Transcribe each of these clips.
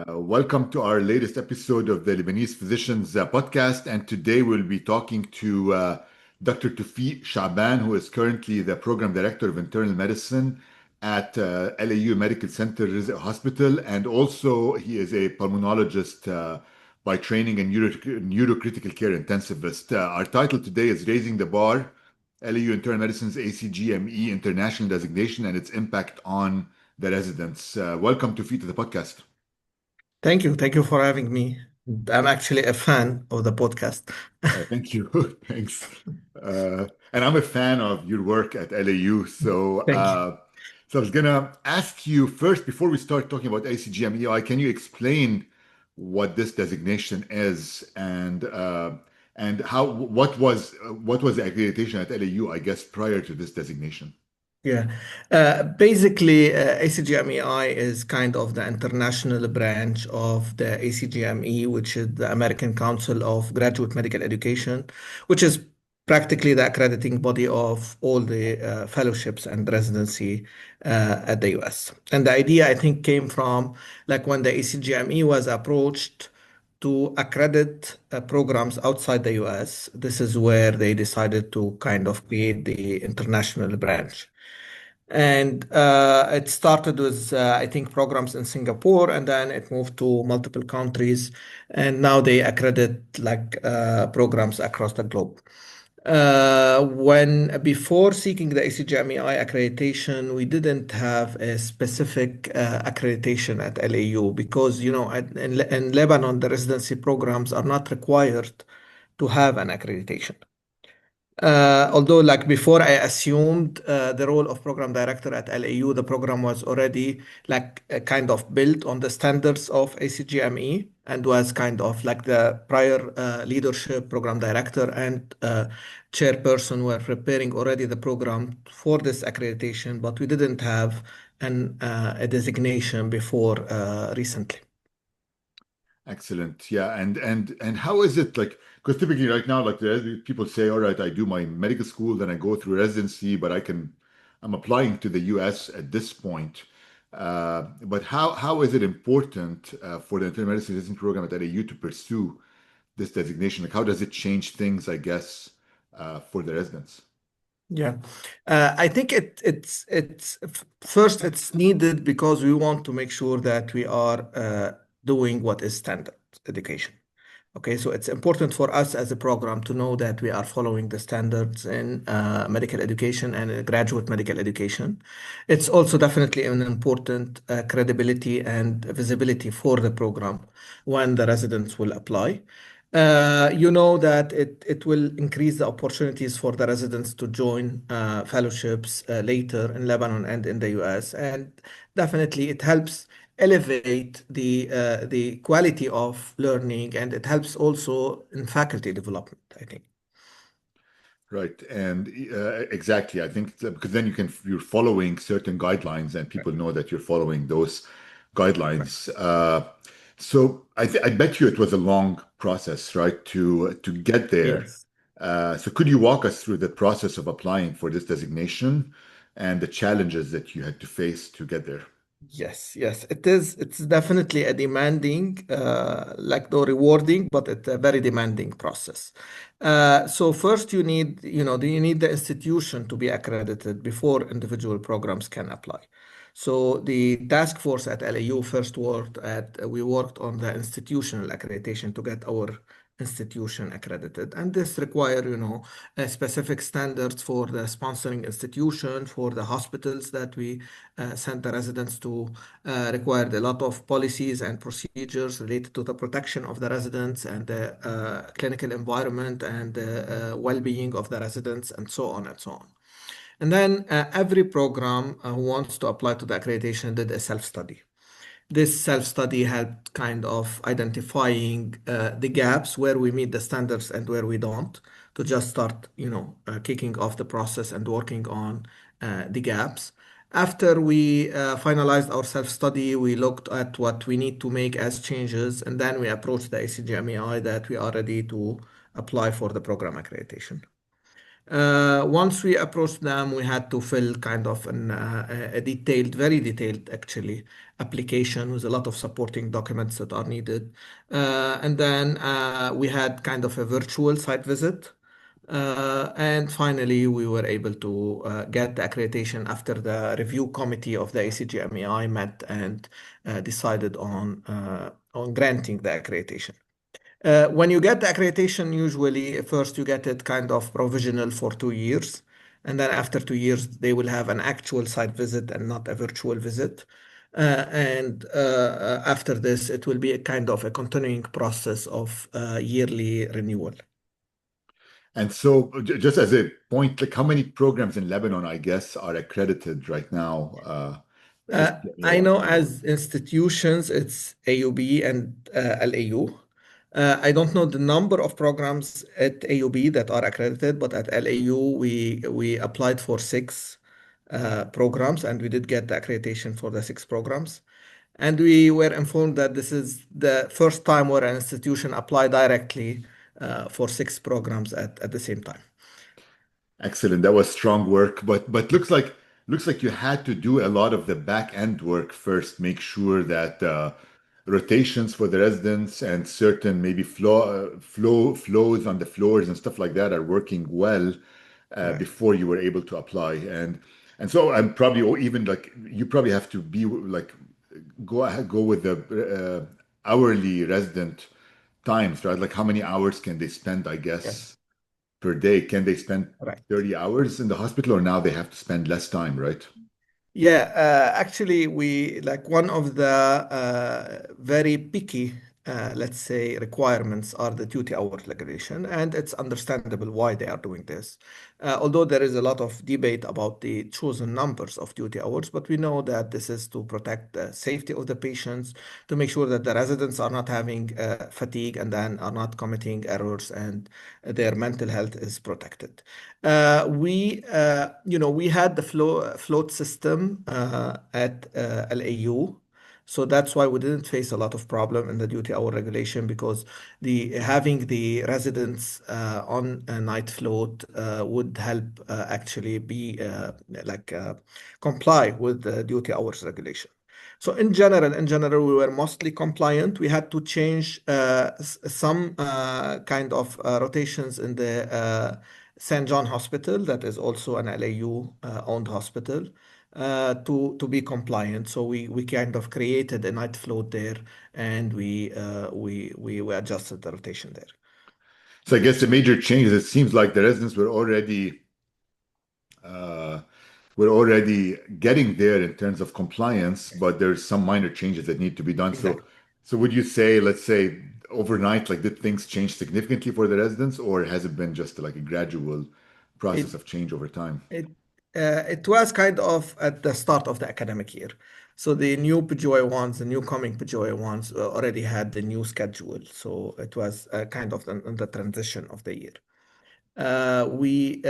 Welcome to our latest episode of the Lebanese Physicians Podcast. And today we'll be talking to Dr. Toufiq Shaban, who is currently the Program Director of Internal Medicine at LAU Medical Center Hospital. And also, he is a pulmonologist by training and neurocritical care intensivist. Our title today is Raising the Bar, LAU Internal Medicine's ACGME International Designation and its impact on the residents. Welcome, Toufiq, to the podcast. Thank you. Thank you for having me. I'm actually a fan of the podcast. Thank you. Thanks. And I'm a fan of your work at LAU. Thank you. So I was gonna ask you first, before we start talking about ACGME-I, can you explain what this designation is and how what was the accreditation at LAU, I guess, prior to this designation? Yeah. Basically, ACGME-I is kind of the international branch of the ACGME, which is the American Council of Graduate Medical Education, which is practically the accrediting body of all the fellowships and residency at the US. And the idea, I think, came from like when the ACGME was approached to accredit programs outside the US. This is where they decided to kind of create the international branch. And it started with, I think, programs in Singapore, and then it moved to multiple countries. And now they accredit like programs across the globe. When before seeking the ACGME-I accreditation, we didn't have a specific accreditation at LAU because, in Lebanon, the residency programs are not required to have an accreditation. Although, like before, I assumed the role of program director at LAU, the program was already like kind of built on the standards of ACGME and was kind of like the prior leadership program director and chairperson were preparing already the program for this accreditation, but we didn't have a designation before recently. Excellent. Yeah. And how is it like? Because typically right now, like people say, all right, I do my medical school, then I go through residency, but I'm applying to the US at this point. But how is it important for the internal medicine residency program at LAU to pursue this designation? Like, how does it change things, I guess, for the residents? Yeah, I think first it's needed because we want to make sure that we are doing what is standard education. Okay, so it's important for us as a program to know that we are following the standards in medical education and graduate medical education. It's also definitely an important credibility and visibility for the program when the residents will apply. You know that it will increase the opportunities for the residents to join fellowships later in Lebanon and in the US, and definitely it helps elevate the quality of learning, and it helps also in faculty development, I think. Right. And exactly, I think because then you're following certain guidelines and people know that you're following those Right. guidelines. So I bet you it was a long process, right, to get there. Yes. So could you walk us through the process of applying for this designation and the challenges that you had to face to get there? Yes, yes, it is. It's definitely a demanding, like though rewarding, but it's a very demanding process. So first you need the institution to be accredited before individual programs can apply. So the task force at LAU we worked on the institutional accreditation to get our institution accredited. And this require, specific standards for the sponsoring institution, for the hospitals that we sent the residents to required a lot of policies and procedures related to the protection of the residents and the clinical environment and the well-being of the residents and so on and so on. And then every program who wants to apply to the accreditation did a self-study. This self-study helped kind of identifying the gaps where we meet the standards and where we don't, to just start, kicking off the process and working on the gaps. After we finalized our self-study, we looked at what we need to make as changes, and then we approached the ACGME-I that we are ready to apply for the program accreditation. Once we approached them, we had to fill kind of a detailed, very detailed actually, application with a lot of supporting documents that are needed. And then we had kind of a virtual site visit. And finally, we were able to get the accreditation after the review committee of the ACGME-I met and decided on granting the accreditation. When you get the accreditation, usually first you get it kind of provisional for 2 years. And then after 2 years, they will have an actual site visit and not a virtual visit. And after this, it will be a kind of a continuing process of yearly renewal. And so, just as a point, like how many programs in Lebanon, I guess, are accredited right now, the I ACGME-I? know as institutions, it's AUB and LAU. I don't know the number of programs at AUB that are accredited, but at LAU, we applied for six programs and we did get the accreditation for the six programs. And we were informed that this is the first time where an institution applied directly for six programs at the same time. Excellent. That was strong work, but looks like you had to do a lot of the back end work first, make sure that rotations for the residents and certain maybe flows on the floors and stuff like that are working well Correct. before you were able to apply. And so I'm probably, or even like you probably have to be like go with the hourly resident times, right? Like how many hours can they spend, I Yes. guess, per day? Can they spend Right. 30 hours in the hospital, or now they have to spend less time, right? Yeah, actually, we like one of the very picky, let's say, requirements are the duty hour regulation, and it's understandable why they are doing this. Although there is a lot of debate about the chosen numbers of duty hours, but we know that this is to protect the safety of the patients, to make sure that the residents are not having fatigue and then are not committing errors, and their mental health is protected. We had the float system at LAU. So that's why we didn't face a lot of problem in the duty hour regulation because the having the residents on a night float would help actually be comply with the duty hours regulation. So in general, we were mostly compliant. We had to change some kind of rotations in the St. John Hospital, that is also an LAU owned hospital, to be compliant. So we kind of created a night float there, and we adjusted the rotation there. So I guess the major change is it seems like the residents uh, were already getting there in terms of compliance, but there's some minor changes that need to be done. So, Exactly. so would you say, let's say, overnight, like did things change significantly for the residents, or has it been just like a gradual It process of change over time? it it was kind of at the start of the academic year. So the new PGY ones, the new coming PGY ones already had the new schedule. So it was kind of in the transition of the year. We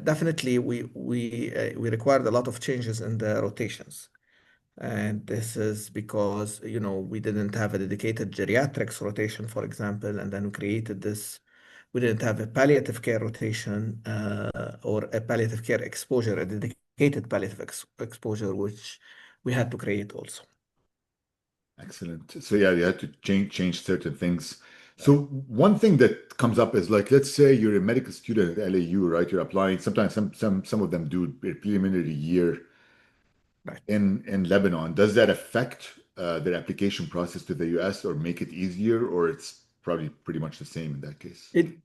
definitely we required a lot of changes in the rotations. And this is because, we didn't have a dedicated geriatrics rotation, for example, and then we created this. We didn't have a palliative care rotation or a palliative care exposure, a dedicated palliative exposure, which we had to create also. Excellent. So yeah, you had to change certain things. So one thing that comes up is like, let's say you're a medical student at LAU, right? You're applying. Sometimes some of them do a preliminary year Right. in Lebanon. Does that affect their application process to the US or make it easier, or it's probably pretty much the same in that case? It,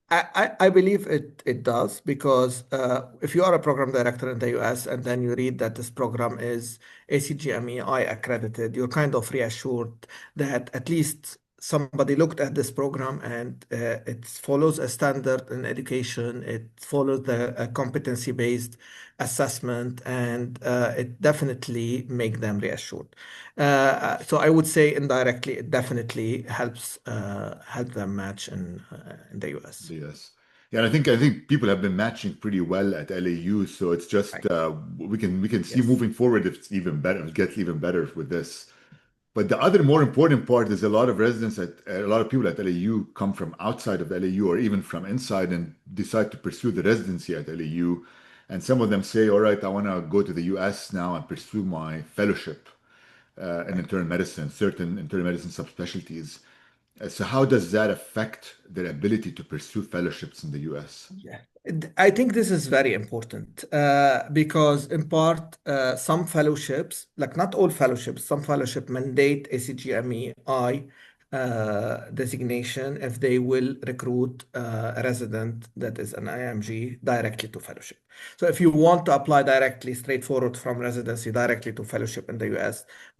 I believe it does because if you are a program director in the US and then you read that this program is ACGME-I accredited, you're kind of reassured that at least somebody looked at this program and it follows a standard in education, it follows the competency-based assessment, and it definitely make them reassured. So I would say indirectly, it definitely help them match in the US. The US. Yeah, and I think people have been matching pretty well at LAU, so it's just Right. we can see Yes. moving forward if it's even better, it gets even better with this. But the other more important part is a lot of people at LAU come from outside of LAU or even from inside and decide to pursue the residency at LAU. And some of them say, all right, I want to go to the US now and pursue my fellowship in Right. internal medicine, certain internal medicine subspecialties. So how does that affect their ability to pursue fellowships in the US? Yeah, I think this is very important because, in part, some fellowships, like not all fellowships, some fellowship mandate ACGME-I designation if they will recruit a resident that is an IMG directly to fellowship. So, if you want to apply directly, straightforward from residency directly to fellowship in the US,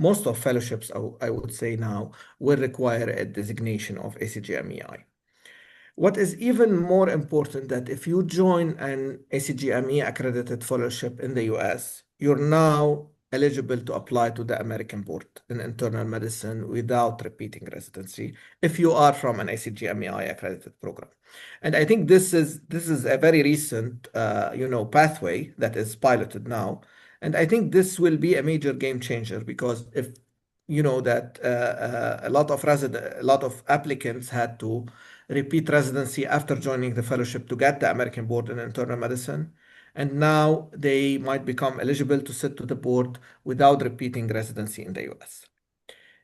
most of fellowships, I would say now, will require a designation of ACGME-I. What is even more important that if you join an ACGME accredited fellowship in the US, you're now eligible to apply to the American Board in Internal Medicine without repeating residency if you are from an ACGME-I accredited program. And I think this is a very recent pathway that is piloted now. And I think this will be a major game changer because if you know that a lot of applicants had to repeat residency after joining the fellowship to get the American Board in Internal Medicine. And now they might become eligible to sit to the board without repeating residency in the US.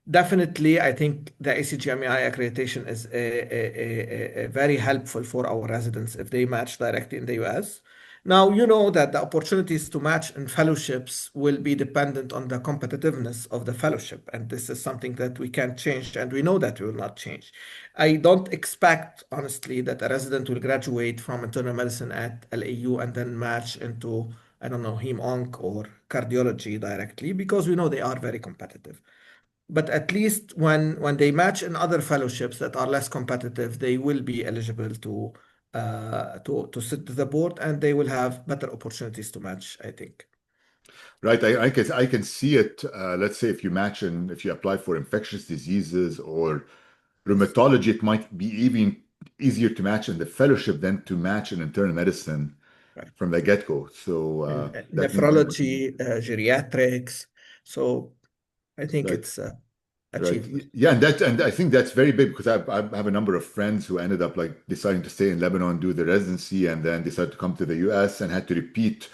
Definitely, I think the ACGME-I accreditation is a very helpful for our residents if they match directly in the US. Now, you know that the opportunities to match in fellowships will be dependent on the competitiveness of the fellowship. And this is something that we can't change, and we know that we will not change. I don't expect, honestly, that a resident will graduate from internal medicine at LAU and then match into, I don't know, hem-onc or cardiology directly because we know they are very competitive. But at least when they match in other fellowships that are less competitive, they will be eligible to sit to the board, and they will have better opportunities to match, I think. Right, I can see it. Let's say if you apply for infectious diseases or Yes. rheumatology, it might be even easier to match in the fellowship than to match in internal medicine Right. from the get-go. So And that makes nephrology, geriatrics. So I think right. it's Right. achievable. Yeah, and I think that's very big because I have a number of friends who ended up like deciding to stay in Lebanon, do the residency, and then decided to come to the US and had to repeat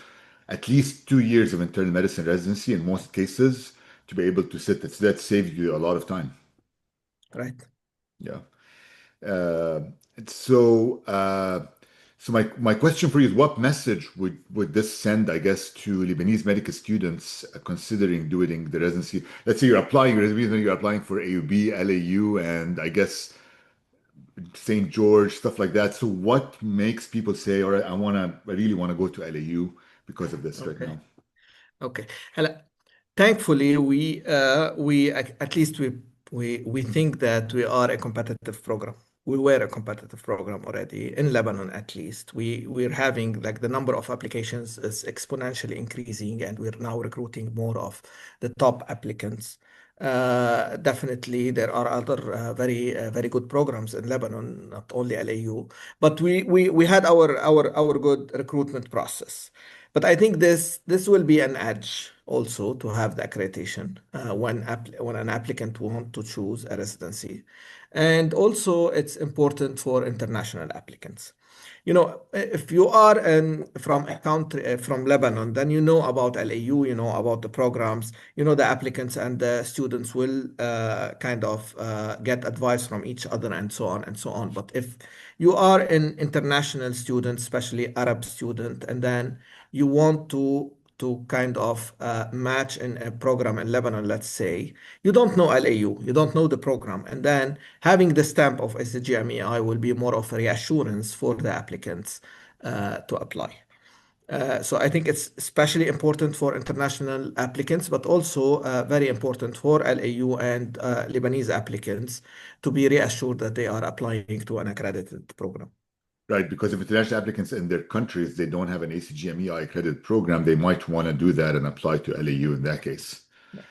at least 2 years of internal medicine residency in most cases to be able to sit. That saves you a lot of time. Right. Yeah. Uh, so, uh, so my question for you is, what message would this send, I guess, to Lebanese medical students considering doing the residency? Let's say you're applying for AUB, LAU, and I guess St. George, stuff like that. So, what makes people say, "All right, I really want to go to LAU because of this right Okay. now"? Okay. هلا thankfully we at least we think that we are a competitive program. We were a competitive program already in Lebanon at least. We're having like the number of applications is exponentially increasing, and we're now recruiting more of the top applicants. Definitely, there are other very good programs in Lebanon, not only LAU, but we had our good recruitment process. But I think this will be an edge also to have the accreditation when an applicant want to choose a residency, and also it's important for international applicants. You know, if you are from a country from Lebanon, then you know about LAU, you know about the programs, you know the applicants and the students will kind of get advice from each other and so on and so on. But if you are an international student, especially Arab student, and then you want to kind of match in a program in Lebanon, let's say, you don't know LAU, you don't know the program, and then having the stamp of SCGMEI will be more of a reassurance for the applicants to apply. So I think it's especially important for international applicants, but also very important for LAU and Lebanese applicants to be reassured that they are applying to an accredited program. Right, because if international applicants in their countries they don't have an ACGME accredited program, they might want to do that and apply to LAU in that case. Yeah,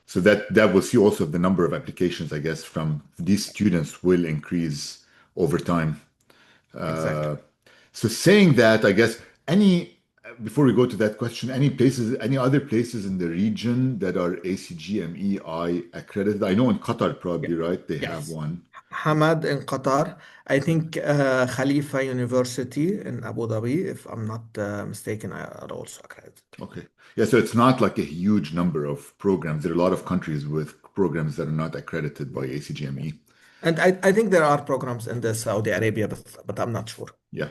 So that will see also the number of applications, I guess, from these students will increase over time. exactly. Uh, so saying that, I guess any before we go to that question, any other places in the region that are ACGME-I accredited? I know in Qatar, Yeah. probably, right? They have Yes. one. Hamad in Qatar. I Right. think Khalifa University in Abu Dhabi, if I'm not mistaken, are also accredited. Okay. Yeah, so it's not like a huge number of programs. There are a lot of countries with programs that are not accredited by Yeah. ACGME. And I think there are programs in the Saudi Arabia, but I'm not sure. Yeah.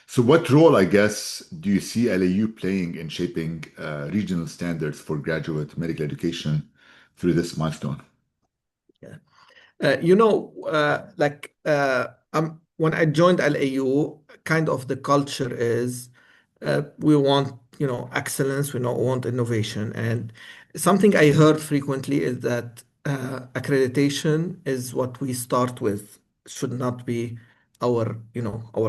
So what role, I guess, do you see LAU playing in shaping regional standards for graduate medical education through this milestone? Yeah. When I joined LAU, kind of the culture is we want, excellence, we don't want innovation. And something I heard frequently is that accreditation is what we start with, should not be our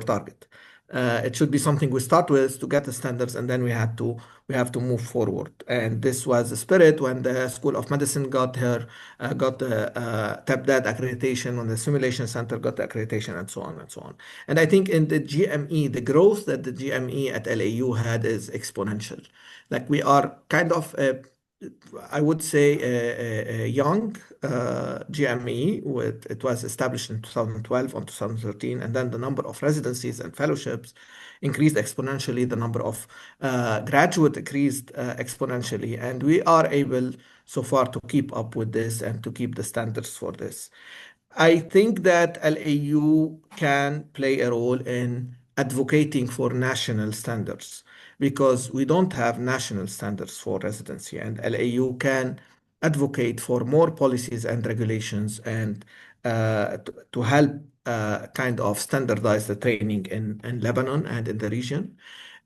target. It should be something we start with to get the standards, and then we have to move forward. And this was the spirit when the School of Medicine got the TAPDAD accreditation, when the Simulation Center got the accreditation, and so on and so on. And I think in the GME, the growth that the GME at LAU had is exponential. Like we are kind of I would say a young GME. It was established in 2012 or 2013, and then the number of residencies and fellowships increased exponentially. The number of graduate increased exponentially, and we are able so far to keep up with this and to keep the standards for this. I think that LAU can play a role in advocating for national standards because we don't have national standards for residency, and LAU can advocate for more policies and regulations and to help kind of standardize the training in Lebanon and in the region.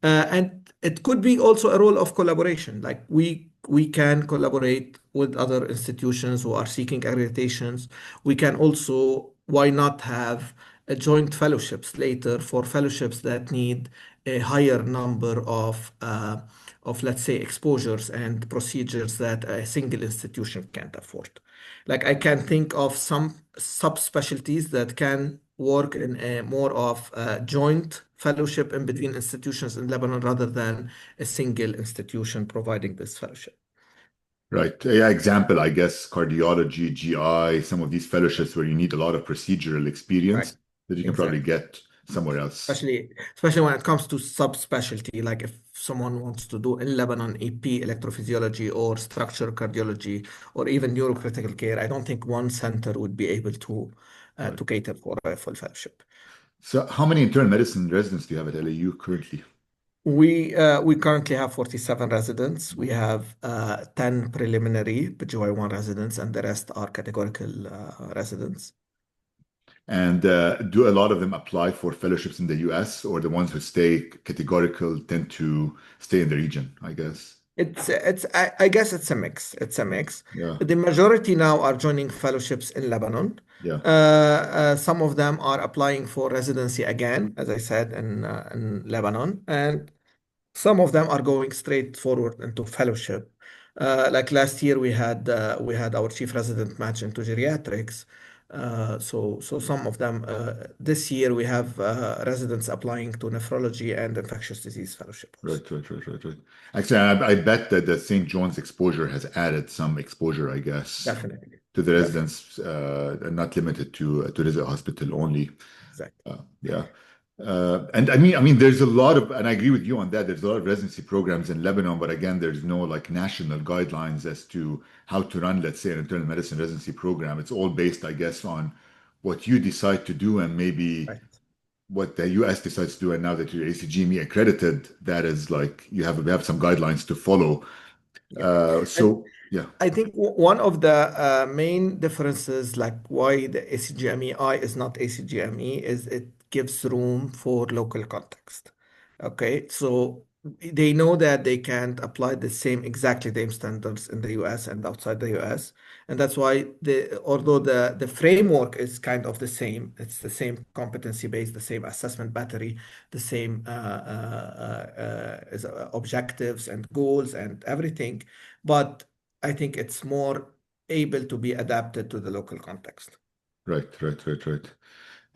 And it could be also a role of collaboration. Like we can collaborate with other institutions who are seeking accreditations. We can also, why not have a joint fellowships later for fellowships that need a higher number of let's say exposures and procedures that a single institution can't afford. Like I can think of some subspecialties that can work in a more of a joint fellowship in between institutions in Lebanon rather than a single institution providing this fellowship. Right. Yeah, example, I guess, cardiology, GI, some of these fellowships where you need a lot of procedural Right. experience that you can probably Exactly. get somewhere else. Especially when it comes to subspecialty, like if someone wants to do in Lebanon EP, electrophysiology, or structural cardiology, or even neurocritical care, I don't think one center would be able Right. to cater for a full fellowship. So how many internal medicine residents do you have at LAU currently? We currently have 47 residents. We have 10 preliminary PGY1 residents, and the rest are categorical residents. And do a lot of them apply for fellowships in the US, or the ones who stay categorical tend to stay in the region, I guess? I guess it's a mix. It's a mix. Yeah. The majority now are joining fellowships in Lebanon. Yeah. Some of them are applying for residency again, as I said, in Lebanon, and some of them are going straight forward into fellowship. Like last year, we had our chief resident match into geriatrics. So some of them. This year, we have residents applying to nephrology and infectious disease fellowship also. Right. Actually, I bet that the St. John's exposure has added some exposure, I guess, Definitely, to the definitely, residents, not limited to the hospital only. exactly. Yeah. And I mean, there's a lot of, and I agree with you on that. There's a lot of residency programs in Lebanon, but again, there's no like national guidelines as to how to run, let's say, an internal medicine residency program. It's all based, I guess, on what you decide to do and maybe Right. what the US decides to do. And now that you're ACGME accredited, that is like we have some guidelines to follow. Yeah. And So yeah, I think one of the main differences, like why the ACGME-I is not ACGME, is it gives room for local context. Okay, so they know that they can't apply exactly the same standards in the US and outside the US, and that's why although the framework is kind of the same, it's the same competency base, the same assessment battery, the same objectives and goals and everything, but I think it's more able to be adapted to the local context. right.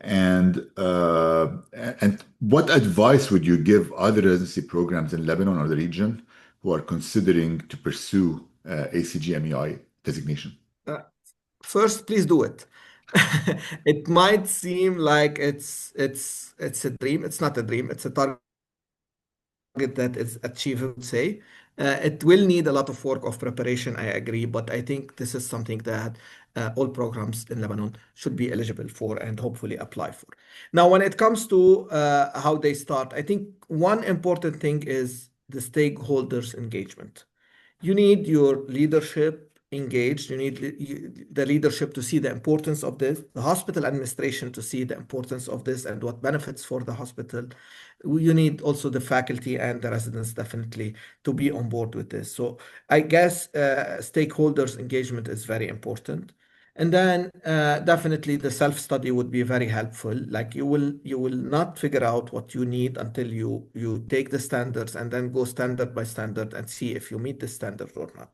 And what advice would you give other residency programs in Lebanon or the region who are considering to pursue ACGME-I designation? Uh, First, please do it. It might seem like it's a dream. It's not a dream. It's a target that is achievable, say. It will need a lot of work of preparation, I agree, but I think this is something that all programs in Lebanon should be eligible for and hopefully apply for. Now, when it comes to how they start, I think one important thing is the stakeholders' engagement. You need your leadership engaged. You need the leadership to see the importance of this, the hospital administration to see the importance of this and what benefits for the hospital. You need also the faculty and the residents definitely to be on board with this. So I guess stakeholders engagement is very important. And then definitely the self-study would be very helpful. Like you will not figure out what you need until you take the standards and then go standard by standard and see if you meet the standard or not.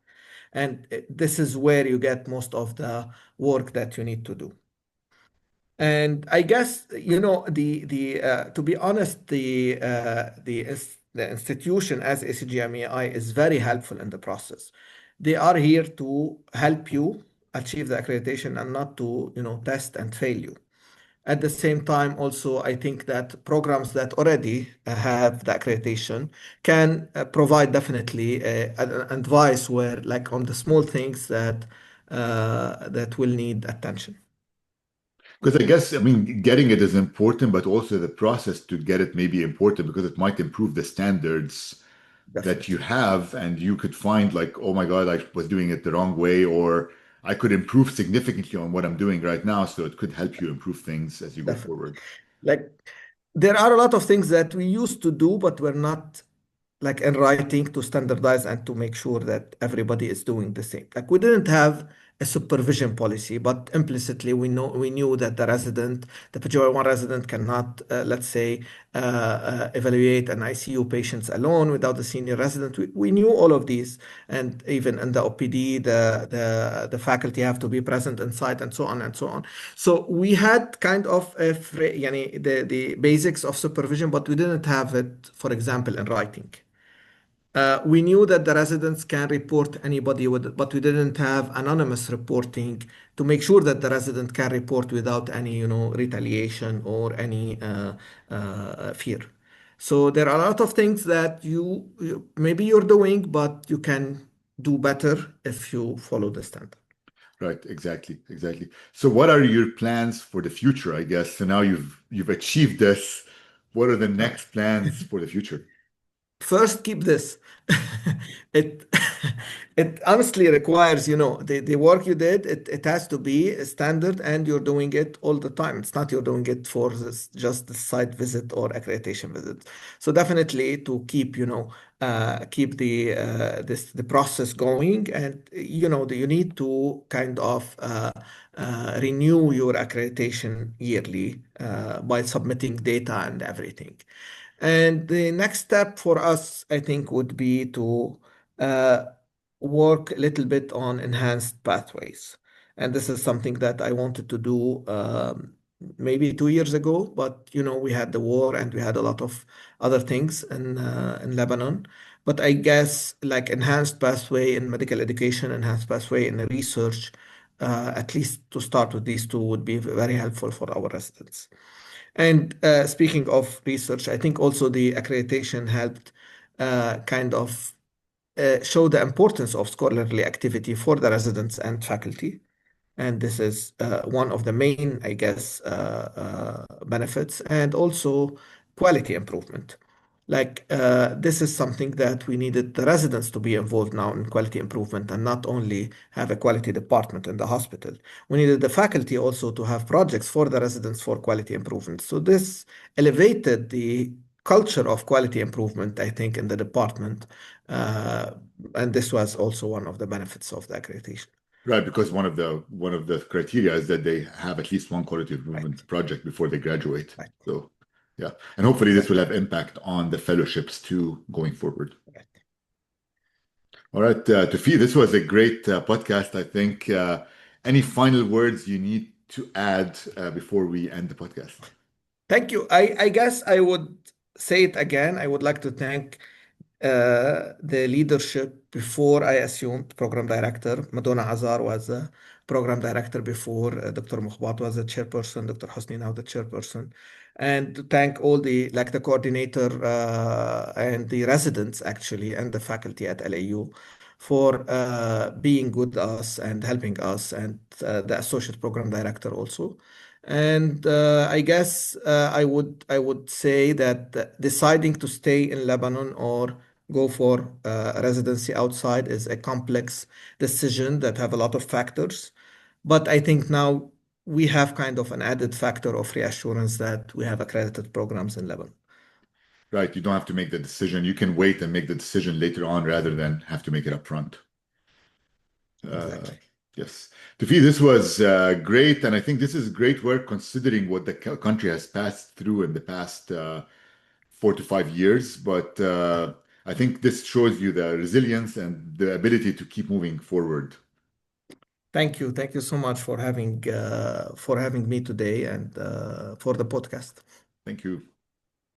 And this is where you get most of the work that you need to do. And I guess, the to be honest, the institution as ACGME-I is very helpful in the process. They are here to help you achieve the accreditation and not to, test and fail you. At the same time, also, I think that programs that already have the accreditation can provide definitely an advice where, like on the small things that will need attention. Because I guess, I mean, getting it is important, but also the process to get it may be important because it might improve the standards that you Definitely. have, and you could find like, oh my God, I was doing it the wrong way, or I could improve significantly on what I'm doing right now. So it could help you improve things as you go Definitely. forward. Like there are a lot of things that we used to do, but we're not like in writing to standardize and to make sure that everybody is doing the same. Like we didn't have a supervision policy, but implicitly we knew that the PGY1 resident cannot, let's say, evaluate an ICU patients alone without the senior resident. We knew all of these, and even in the OPD, the faculty have to be present inside, and so on and so on. So we had kind of the basics of supervision, but we didn't have it, for example, in writing. We knew that the residents can report anybody with it, but we didn't have anonymous reporting to make sure that the resident can report without any, retaliation or any fear. So there are a lot of things that maybe you're doing, but you can do better if you follow the standard. Right, exactly, exactly. So what are your plans for the future, I guess? So now you've achieved this. What are the Uh, next plans for the future? First, keep this. It it honestly requires, the work you did, it has to be a standard and you're doing it all the time. It's not you're doing it for just the site visit or accreditation visit. So definitely to keep, keep the process going and you need to kind of renew your accreditation yearly by submitting data and everything. And the next step for us, I think, would be to uh, work a little bit on enhanced pathways. And this is something that I wanted to do maybe 2 years ago, but we had the war and we had a lot of other things in Lebanon. But I guess like enhanced pathway in medical education, enhanced pathway in research, at least to start with these two would be very helpful for our residents. And speaking of research, I think also the accreditation helped kind of show the importance of scholarly activity for the residents and faculty. And this is one of the main, I guess, benefits, and also quality improvement. Like this is something that we needed the residents to be involved now in quality improvement and not only have a quality department in the hospital. We needed the faculty also to have projects for the residents for quality improvement. So this elevated the culture of quality improvement, I think, in the department. Uh, and this was also one of the benefits of the accreditation. Right, because one of the criteria is that they have at least one quality Right, improvement project before they graduate. right, So, yeah, and hopefully this will exactly. have impact on the fellowships too going forward. Right. All right, Tafi, this was a great podcast. I think any final words you need to add before we end the podcast? Thank you. I guess I would say it again. I would like to thank the leadership before I assumed program director. Madonna Azar was a program director before. Dr. Mukhbat was the chairperson. Dr. Hosni now the chairperson. And to thank all the like the coordinator and the residents actually and the faculty at LAU for being with us and helping us, and the associate program director also. And I guess I would say that deciding to stay in Lebanon or go for a residency outside is a complex decision that have a lot of factors. But I think now we have kind of an added factor of reassurance that we have accredited programs in Lebanon. Right. You don't have to make the decision. You can wait and make the decision later on rather than have to make it up front. Uh, Exactly. yes. Tafi, this was great. And I think this is great work considering what the country has passed through in the past 4 to 5 years. But I think this shows you the resilience and the ability to keep moving forward. Thank you. Thank you so much for having me today and for the podcast. Thank you.